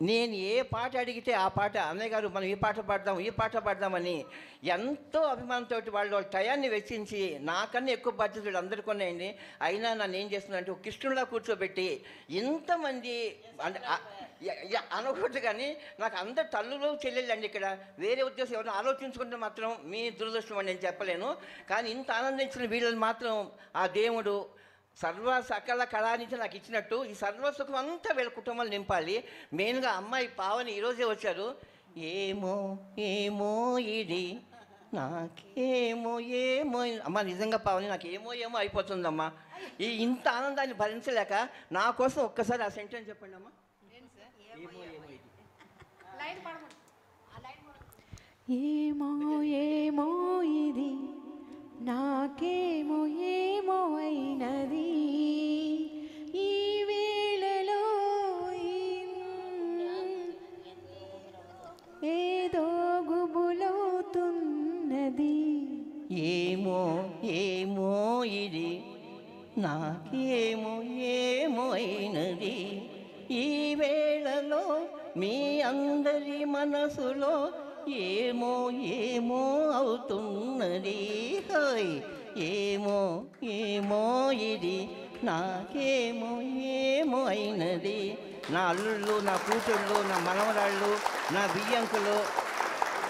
నేను ఏ పాట అడిగితే ఆ పాట, అన్నయ్య గారు మనం ఈ పాట పాడదామని ఎంతో అభిమానంతో వాళ్ళు టయాన్ని వెచ్చించి నాకన్నా ఎక్కువ బాధ్యతలు అందరికీ ఉన్నాయండి. అయినా నన్ను ఏం చేస్తున్నానంటే ఒక కృష్ణులా కూర్చోబెట్టి ఇంతమంది అంటే అనకూడదు, కానీ నాకు అందరు తల్లులు చెల్లెళ్ళు అండి. ఇక్కడ వేరే ఉద్దేశం ఎవరైనా ఆలోచించుకుంటే మాత్రం మీ దురదృష్టం అని నేను చెప్పలేను. కానీ ఇంత ఆనందించిన వీళ్ళని మాత్రం ఆ దేవుడు సర్వ సకల కళానిధి నాకు ఇచ్చినట్టు ఈ సర్వసుఖం అంతా వీళ్ళ కుటుంబాలు నింపాలి. మెయిన్గా అమ్మాయి పావని ఈరోజే వచ్చారు. ఏమో ఏమో ఇది నాకేమో ఏమో అమ్మ, నిజంగా పావని నాకు ఏమో ఏమో అయిపోతుందమ్మా. ఈ ఇంత ఆనందాన్ని భరించలేక నా కోసం ఒక్కసారి ఆ సెంటెన్స్ చెప్పండి అమ్మా. ఏమో ఏమో ఇది ఏమో ఏమో ఇది నాకేమో ఏమో అయినది ఈ వేళలో ఏదో గుబులవుతున్నది. ఏమో ఏమో ఇది నాకేమో ఏమో అయినది ఈ వేళలో మీ అందరి మనసులో ఏమో ఏమో అవుతున్నది. హోయ్ ఏమో ఏమో ఇది నాకేమో ఏమో అయినది. నా అల్లుళ్ళు, నా కూతుళ్ళు, నా మనవరాళ్ళు, నా బియ్యంకులు,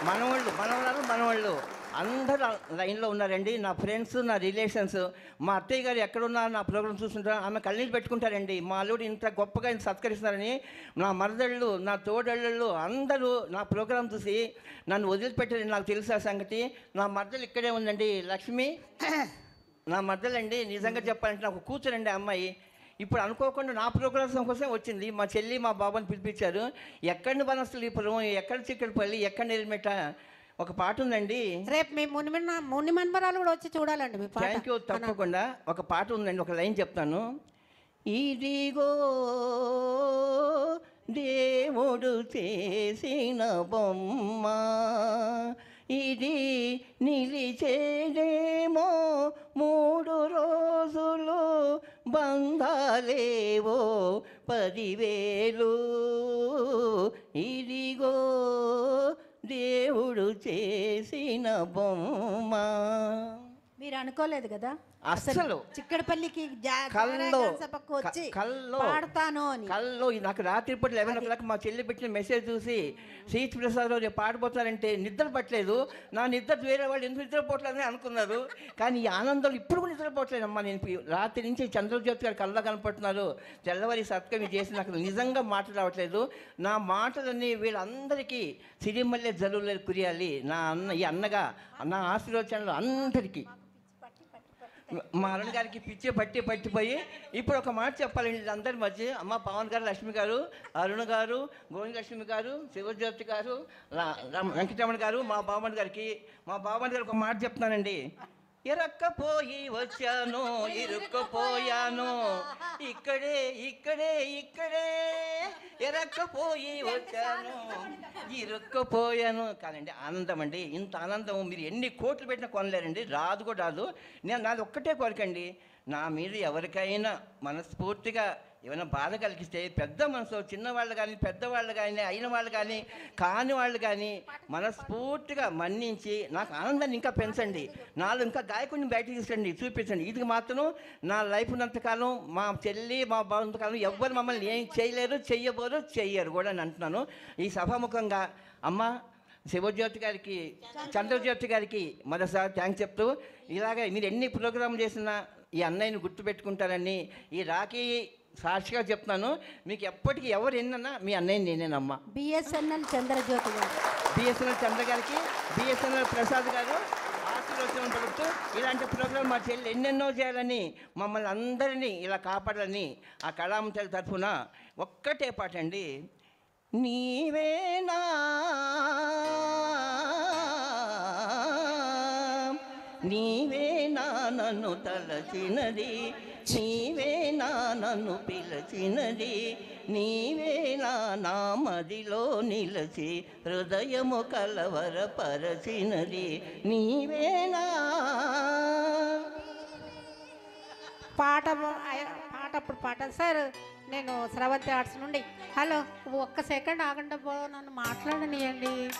మనవాళ్ళు అందరూ లైన్లో ఉన్నారండి. నా ఫ్రెండ్స్, నా రిలేషన్స్, మా అత్తయ్య గారు ఎక్కడున్నారు నా ప్రోగ్రామ్ చూస్తుంటారు, ఆమె కళ్ళీళ్ళు పెట్టుకుంటారండి. మా అల్లుడు ఇంత గొప్పగా ఇంత సత్కరిస్తున్నారని. నా మరదళ్ళు, నా తోడళ్ళు అందరూ నా ప్రోగ్రాం చూసి నన్ను వదిలిపెట్టారని నాకు తెలుసు ఆ సంగతి. నా మరదలు ఇక్కడే ఉందండి, లక్ష్మి నా మరదలండి. నిజంగా చెప్పాలంటే నాకు కూతురండి అమ్మాయి. ఇప్పుడు అనుకోకుండా నా ప్రోగ్రామ్స్ కోసం వచ్చింది. మా చెల్లి మా బాబాని పిలిపించారు. ఎక్కడిని బనస్థలీపురం, ఎక్కడ చిక్కడపల్లి, ఎక్కడ నిలమెట ఒక పాట ఉందండి. రేపు మీ ముని మన్మరాలు కూడా వచ్చి చూడాలండి మీ పాట. Thank you. తప్పకుండా ఒక పాట ఉందండి, ఒక లైన్ చెప్తాను. ఇదిగో దేవుడు చేసిన బొమ్మ, ఇది నిలిచేదేమో 3 రోజులు, బంధాలేవో 10,000. ఇదిగో దేవుడు చేసిన బొమ్మ. మీరు అనుకోలేదు కదా అసలు చిక్కడపల్లికి కల్లో పాడతాను అని. కల్లో నాకు రాత్రిపూట 11 o'clock మా చెల్లి పెట్టిన మెసేజ్ చూసి శ్రీత్ ప్రసాద్ రేపు పాడిపోతారంటే నిద్ర పట్టలేదు. నా నిద్ర వేరే వాళ్ళు ఎందుకు నిద్రపోవట్లేదని అనుకున్నారు. కానీ ఈ ఆనందం ఇప్పుడు కూడా నిద్రపోవట్లేదమ్మా. నేను రాత్రి నుంచి చంద్రజ్యోతి గారు కళ్ళలో కనపడుతున్నారు. తెల్లవారి సత్కవి చేసి నాకు నిజంగా మాటలు రావట్లేదు. నా మాటలన్నీ వీళ్ళందరికీ సిరిమల్లె జల్లులు కురియాలి. నా ఈ అన్నగా నా ఆశీర్వచనాలు అందరికీ. మా అరుణ్ గారికి పిచ్చి పట్టిపోయి ఇప్పుడు ఒక మాట చెప్పాలండి అందరి మధ్య. అమ్మ పవన్ గారు, లక్ష్మి గారు, అరుణ్ గారు, గోవింద లక్ష్మి గారు, శివజ్యోతి గారు, వెంకటరమణ గారు, మా బాబాని గారికి ఒక మాట చెప్తున్నానండి. ఇరక్కపోయి వచ్చాను, ఇరుక్కుపోయాను, ఇక్కడే ఇరక్కపోయి వచ్చాను, ఇరుక్కుపోయాను. కాదండి ఆనందం అండి. ఇంత ఆనందం మీరు ఎన్ని కోట్లు పెట్టినా కొనలేరండి. రాదు కూడా రాదు. నాది ఒక్కటే కోరికండి, నా మీద ఎవరికైనా మనస్ఫూర్తిగా ఏమైనా బాధ కలిగిస్తే పెద్ద మనసు, చిన్నవాళ్ళు కానీ పెద్దవాళ్ళు కానీ అయిన వాళ్ళు కానీ కాని వాళ్ళు కానీ మనస్ఫూర్తిగా మన్నించి నాకు ఆనందాన్ని ఇంకా పెంచండి. నాలో ఇంకా గాయకుడిని బయటకు తీసుకురండి, చూపించండి. ఇది మాత్రం నా లైఫ్ ఉన్నంతకాలం, మా చెల్లి మా బాగుంతకాలం ఎవ్వరు మమ్మల్ని ఏం చేయలేరు, చెయ్యరు కూడా అని అంటున్నాను. ఈ సభాముఖంగా అమ్మ శివజ్యోతి గారికి, చంద్రజ్యోతి గారికి మరోసారి థ్యాంక్స్ చెప్తూ, ఇలాగే మీరు ఎన్ని ప్రోగ్రాంలు చేసినా ఈ అన్నయ్యని గుర్తుపెట్టుకుంటారని ఈ రాఖీ సాక్షిగా చెప్తున్నాను. మీకు ఎప్పటికీ ఎవరు ఎన్నన్నా మీ అన్నయ్య నేనేనమ్మా. బిఎస్ఎన్ఎల్ చంద్రజ్యోతి గారు, బిఎస్ఎన్ఎల్ చంద్ర గారికి, బిఎస్ఎన్ఎల్ ప్రసాద్ గారు ఆశీర్వచనం పలుకుతూ ఇలాంటి ప్రోగ్రాం మా చెల్లి ఎన్నెన్నో చేయాలని, మమ్మల్ని అందరినీ ఇలా కాపాడాలని ఆ కళామంతల తరఫున ఒక్కటే పాట అండి. నీవేనా నన్ను తలచినది, నీవేనా నన్ను పిలచినది, నీవేనా నా మదిలో నిలచి హృదయము కలవరపరచినది, నీవేనా. పాట పాట సార్ నేను స్రవంతి ఆర్ట్స్ నుండి. హలో, ఒక్క సెకండ్ ఆగండి, నన్ను మాట్లాడనియండి.